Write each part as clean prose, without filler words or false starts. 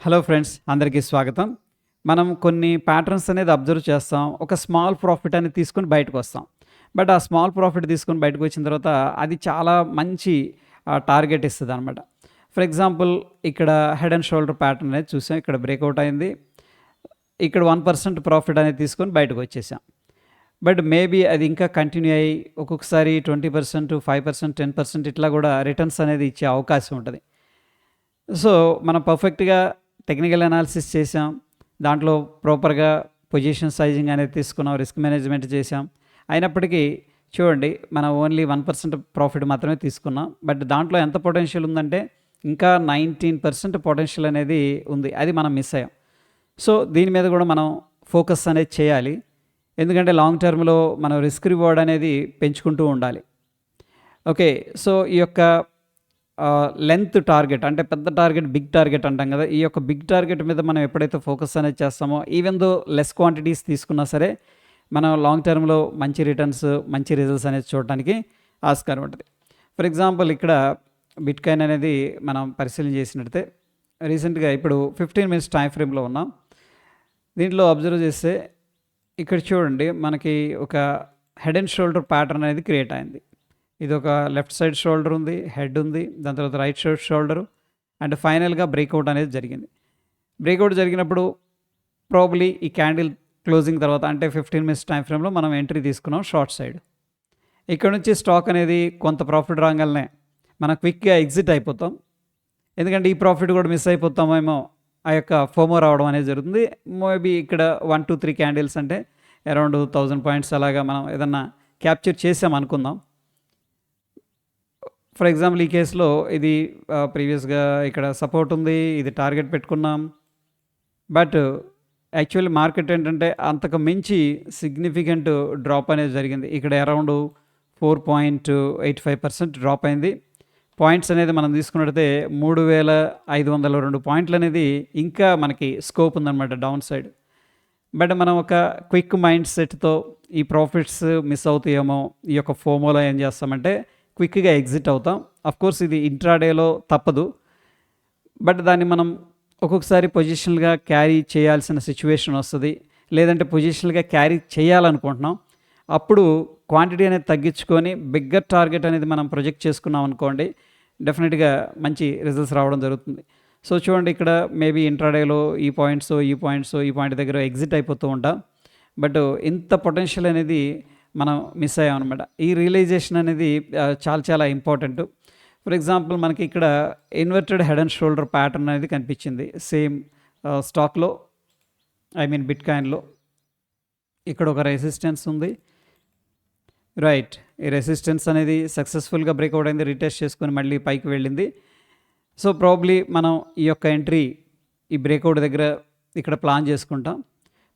Hello friends, అందరికీ స్వాగతం. మనం కొన్ని ప్యాటర్న్స్ అనేది అబ్జర్వ్ చేస్తాం. ఒక స్మాల్ ప్రాఫిట్ అనేది తీసుకొని బయటకొస్తాం. బట్ ఆ స్మాల్ ప్రాఫిట్ తీసుకొని బయటకొచ్చిన తర్వాత అది చాలా మంచి టార్గెట్ ఇస్తదనమాట. ఫర్ ఎగ్జాంపుల్ ఇక్కడ హెడ్ అండ్ షోల్డర్ ప్యాటర్న్ అనేది చూసాం. ఇక్కడ బ్రేక్అవుట్ అయింది. ఇక్కడ 1% ప్రాఫిట్ అనేది తీసుకొని బయటకొచ్చేసాం. బట్ మేబీ అది ఇంకా కంటిన్యూ అయ్యి ఒక్కొక్కసారి 20%, 5%, 10% ఇట్లా కూడా రిటర్న్స్ అనేది ఇచ్చే అవకాశం ఉంటది. సో, మనం పర్ఫెక్ట్‌గా టెక్నికల్ అనాలిసిస్ చేసాం. దాంట్లో ప్రాపర్‌గా పొజిషన్ సైజింగ్ అనేది తీసుకున్నాం. రిస్క్ మేనేజ్మెంట్ చేసాం. అయినప్పటికీ చూడండి, మనం ఓన్లీ 1% ప్రాఫిట్ మాత్రమే తీసుకున్నాం. బట్ దాంట్లో ఎంత పొటెన్షియల్ ఉందంటే ఇంకా 19% పొటెన్షియల్ అనేది ఉంది. అది మనం మిస్ అయ్యాం. సో, దీని మీద కూడా మనం ఫోకస్ అనేది చేయాలి. ఎందుకంటే లాంగ్ టర్మ్‌లో మనం రిస్క్ రివార్డ్ అనేది పెంచుకుంటూ ఉండాలి. ఓకే. సో, ఈ యొక్క లెంత్ టార్గెట్ అంటే పెద్ద టార్గెట్, బిగ్ టార్గెట్ అంటాం కదా! ఈ యొక్క బిగ్ టార్గెట్ మీద మనం ఎప్పుడైతే ఫోకస్ అనేది చేస్తామో, ఈవెన్ దో లెస్ క్వాంటిటీస్ తీసుకున్నా సరే, మనం లాంగ్ టర్మ్‌లో మంచి రిటర్న్స్, మంచి రిజల్ట్స్ అనేది చూడటానికి ఆస్కారం ఉంటది. ఫర్ ఎగ్జాంపుల్ ఇక్కడ బిట్‌కాయిన్ అనేది మనం పరిశీలన చేసినట్టయితే రీసెంట్‌గా ఇప్పుడు 15 మినిట్స్ టైమ్ ఫ్రేమ్‌లో ఉన్నాం. దీంట్లో అబ్జర్వ్ చేస్తే ఇక్కడ చూడండి, మనకి ఒక హెడ్ అండ్ షోల్డర్ ప్యాటర్న్ అనేది క్రియేట్ అయింది. ఇదొక లెఫ్ట్ సైడ్ షోల్డర్ ఉంది, హెడ్ ఉంది, దాని తర్వాత రైట్ సైడ్ షోల్డరు అండ్ ఫైనల్‌గా బ్రేక్అవుట్ అనేది జరిగింది. బ్రేక్అవుట్ జరిగినప్పుడు ప్రాబబ్లీ ఈ క్యాండిల్ క్లోజింగ్ తర్వాత అంటే 15 మినిట్స్ టైమ్ ఫ్రేమ్‌లో మనం ఎంట్రీ తీసుకున్నాం షార్ట్ సైడ్. ఇక్కడ నుంచి స్టాక్ అనేది కొంత ప్రాఫిట్ రాగానే మనం క్విక్‌గా ఎగ్జిట్ అయిపోతాం. ఎందుకంటే ఈ ప్రాఫిట్ కూడా మిస్ అయిపోతామేమో, ఆ యొక్క ఫోమో రావడం అనేది జరుగుతుంది. మేబీ ఇక్కడ 1, 2, 3 క్యాండిల్స్ అంటే అరౌండ్ 1000 పాయింట్స్ అలాగా మనం ఏదన్నా క్యాప్చర్ చేసాం అనుకుందాం. ఫర్ ఎగ్జాంపుల్ ఈ కేస్‌లో ఇది ప్రీవియస్‌గా ఇక్కడ సపోర్ట్ ఉంది. ఇది టార్గెట్ పెట్టుకున్నాం. బట్ యాక్చువల్లీ మార్కెట్ ఏంటంటే అంతకు మించి సిగ్నిఫికెంట్ డ్రాప్ అనేది జరిగింది. ఇక్కడ అరౌండ్ 4.85% డ్రాప్ అయింది. పాయింట్స్ అనేది మనం తీసుకున్నట్టయితే 3502 పాయింట్లు అనేది ఇంకా మనకి స్కోప్ ఉందన్నమాట డౌన్ సైడ్. బట్ మనం ఒక క్విక్ మైండ్ సెట్‌తో ఈ ప్రాఫిట్స్ మిస్ అవుతాయేమో, ఈ యొక్క ఫోమోలో ఏం చేస్తామంటే క్విక్‌గా ఎగ్జిట్ అవుతాం. ఆఫ్‌కోర్స్ ఇది ఇంట్రాడేలో తప్పదు. బట్ దాన్ని మనం ఒక్కొక్కసారి పొజిషనల్‌గా క్యారీ చేయాల్సిన సిచ్యువేషన్ వస్తది. లేదంటే పొజిషనల్‌గా క్యారీ చేయాలనుకుంటున్నాం. అప్పుడు క్వాంటిటీ అనేది తగ్గించుకొని బిగ్గర్ టార్గెట్ అనేది మనం ప్రొజెక్ట్ చేసుకున్నాం అనుకోండి, డెఫినెట్‌గా మంచి రిజల్ట్స్ రావడం జరుగుతుంది. సో, చూడండి ఇక్కడ మేబీ ఇంట్రాడేలో ఈ పాయింట్ దగ్గర ఎగ్జిట్ అయిపోతూ ఉంటాం. బట్ ఇంత పొటెన్షియల్ అనేది మనం మిస్ అయ్యాం అనమాట. ఈ రియలైజేషన్ అనేది చాలా చాలా ఇంపార్టెంట్. ఫర్ ఎగ్జాంపుల్ మనకి ఇక్కడ inverted head and shoulder pattern అనేది కనిపించింది. సేమ్ స్టాక్‌లో, ఐ మీన్ బిట్‌కాయిన్‌లో. ఇక్కడ ఒక రెసిస్టెన్స్ ఉంది. రైట్. ఈ రెసిస్టెన్స్ అనేది సక్సెస్‌ఫుల్‌గా బ్రేక్అవుట్ అయింది. రీటెస్ట్ చేసుకొని మళ్ళీ పైకి వెళ్ళింది. సో, ప్రాబబ్లీ మనం ఈ యొక్క ఎంట్రీ ఈ బ్రేక్అవుట్ దగ్గర ఇక్కడ ప్లాన్ చేసుకుంటాం.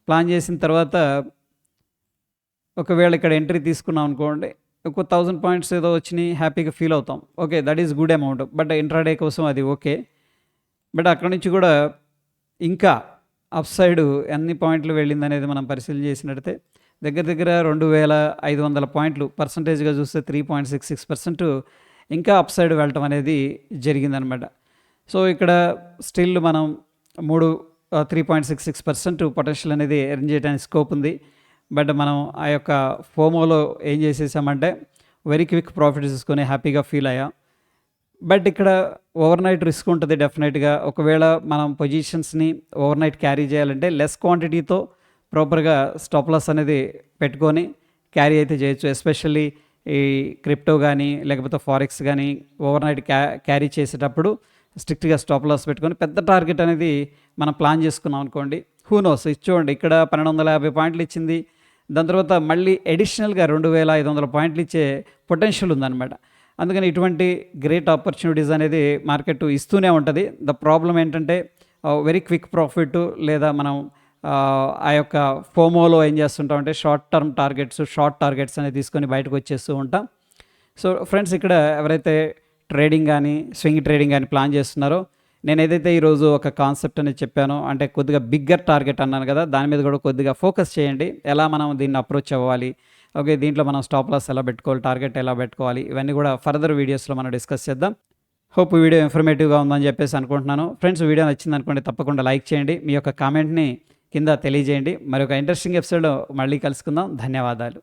ప్లాన్ చేసిన తర్వాత ఒకవేళ ఇక్కడ ఎంట్రీ తీసుకున్నాం అనుకోండి, ఒక 1000 పాయింట్స్ ఏదో వచ్చినాయి, హ్యాపీగా ఫీల్ అవుతాం. Okay, that is good amount. But intraday కోసం అది ఓకే. బట్ అక్కడి నుంచి కూడా ఇంకా అప్ సైడ్ ఎన్ని పాయింట్లు వెళ్ళిందనేది మనం పరిశీలన చేసినట్టయితే దగ్గర దగ్గర 2500 పాయింట్లు, పర్సంటేజ్‌గా చూస్తే 3.66% ఇంకా అప్ సైడ్ వెళ్ళటం అనేది జరిగిందనమాట. సో, ఇక్కడ స్టిల్ మనం 3.66% పొటెన్షియల్ అనేది ఎర్న్ చేయడానికి స్కోప్ ఉంది. బట్ మనం ఆ యొక్క ఫోమోలో ఏం చేసేసామంటే వెరీ క్విక్ ప్రాఫిట్ తీసుకొని హ్యాపీగా ఫీల్ అయ్యాం. బట్ ఇక్కడ ఓవర్‌నైట్ రిస్క్ ఉంటుంది డెఫినెట్‌గా. ఒకవేళ మనం పొజిషన్స్‌ని ఓవర్‌నైట్ క్యారీ చేయాలంటే లెస్ క్వాంటిటీతో ప్రాపర్‌గా స్టాప్ లాస్ అనేది పెట్టుకొని క్యారీ అయితే చేయొచ్చు. ఎస్పెషల్లీ ఈ క్రిప్టో కానీ లేకపోతే ఫారెక్స్ కానీ ఓవర్‌నైట్ క్యారీ చేసేటప్పుడు స్ట్రిక్ట్‌గా స్టాప్ లాస్ పెట్టుకొని పెద్ద టార్గెట్ అనేది మనం ప్లాన్ చేసుకున్నాం అనుకోండి, హూ నోస్. ఇది చూడండి, ఇక్కడ 1250 పాయింట్లు ఇచ్చింది. దాని తర్వాత మళ్ళీ అడిషనల్‌గా 2500 పాయింట్లు ఇచ్చే పొటెన్షియల్ ఉందన్నమాట. అందుకని ఇటువంటి గ్రేట్ ఆపర్చునిటీస్ అనేది మార్కెట్ ఇస్తూనే ఉంటుంది. ద ప్రాబ్లమ్ ఏంటంటే వెరీ క్విక్ ప్రాఫిట్ లేదా మనం ఆ యొక్క ఫోమోలో ఏం చేస్తుంటామంటే short term targets, short targets అనేది తీసుకొని బయటకు వచ్చేస్తూ ఉంటాం. సో, ఫ్రెండ్స్, ఇక్కడ ఎవరైతే ట్రేడింగ్ కానీ స్వింగ్ ట్రేడింగ్ కానీ ప్లాన్ చేస్తున్నారో, నేను ఏదైతే ఈరోజు ఒక కాన్సెప్ట్ అనేది చెప్పానో, అంటే కొద్దిగా బిగ్గర్ టార్గెట్ అన్నాను కదా, దాని మీద కూడా కొద్దిగా ఫోకస్ చేయండి. ఎలా మనం దీన్ని అప్రోచ్ అవ్వాలి, ఓకే, దీంట్లో మనం స్టాప్ లాస్ ఎలా పెట్టుకోవాలి, టార్గెట్ ఎలా పెట్టుకోవాలి, ఇవన్నీ కూడా ఫర్దర్ వీడియోస్లో మనం డిస్కస్ చేద్దాం. హోప్ వీడియో ఇన్ఫర్మేటివ్‌గా ఉందని చెప్పేసి అనుకుంటున్నాను. ఫ్రెండ్స్ వీడియో నచ్చిందనుకోండి తప్పకుండా లైక్ చేయండి. మీ యొక్క కామెంట్‌ని కింద తెలియజేయండి. మరొక ఇంట్రెస్టింగ్ ఎపిసోడ్‌లో మళ్ళీ కలుసుకుందాం. ధన్యవాదాలు.